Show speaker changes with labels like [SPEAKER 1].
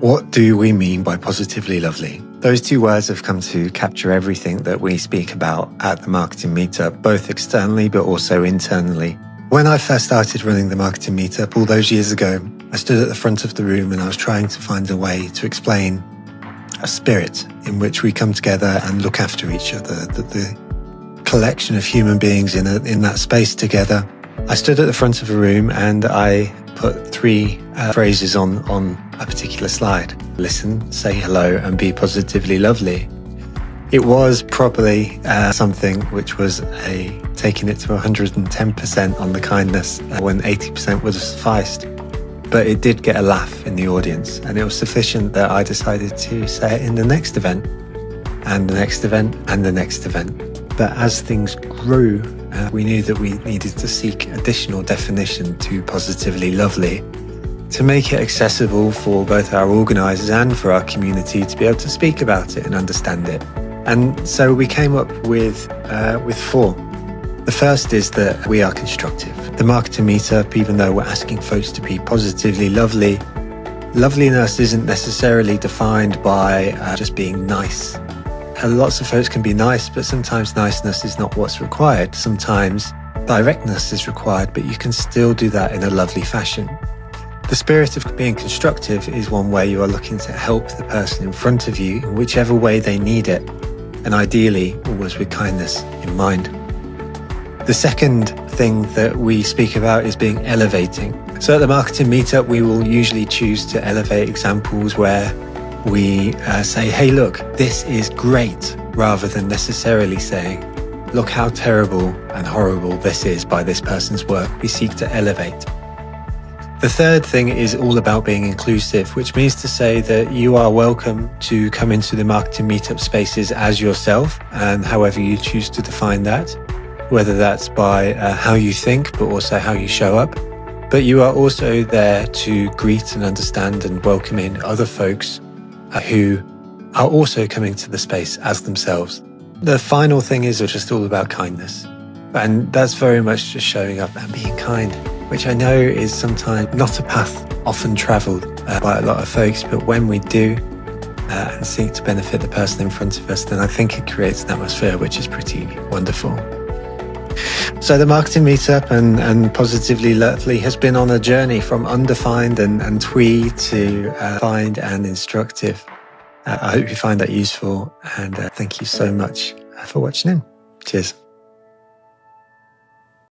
[SPEAKER 1] What do we mean by positively lovely? Those two words have come to capture everything that we speak about at the Marketing Meetup, both externally but also internally. When I first started running the Marketing Meetup all those years ago, I stood at the front of the room and I was trying to find a way to explain a spirit in which we come together and look after each other, the collection of human beings in that space together. I stood at the front of a room and I put three phrases on a particular slide. Listen, say hello, and be positively lovely. It was probably something which was taking it to 110% on the kindness when 80% would have sufficed. But it did get a laugh in the audience, and it was sufficient that I decided to say it in the next event, and the next event, and the next event. But as things grew, we knew that we needed to seek additional definition to positively lovely to make it accessible for both our organisers and for our community to be able to speak about it and understand it. And so we came up with four. The first is that we are constructive. The Marketing Meetup, even though we're asking folks to be positively lovely, loveliness isn't necessarily defined by just being nice. Lots of folks can be nice, but sometimes niceness is not what's required. Sometimes directness is required, but you can still do that in a lovely fashion. The spirit of being constructive is one where you are looking to help the person in front of you in whichever way they need it, and ideally always with kindness in mind. The second thing that we speak about is being elevating. So at the Marketing Meetup, we will usually choose to elevate examples where we say, hey, look, this is great, rather than necessarily saying, look how terrible and horrible this is by this person's work. We seek to elevate. The third thing is all about being inclusive, which means to say that you are welcome to come into the Marketing Meetup spaces as yourself, and however you choose to define that, whether that's by how you think, but also how you show up. But you are also there to greet and understand and welcome in other folks who are also coming to the space as themselves. The final thing is just all about kindness. And that's very much just showing up and being kind, which I know is sometimes not a path often travelled by a lot of folks, but when we do and seek to benefit the person in front of us, then I think it creates an atmosphere which is pretty wonderful. So the Marketing Meetup and Positively Lovely has been on a journey from undefined and twee to defined and instructive. I hope you find that useful, and thank you so much for watching in. Cheers.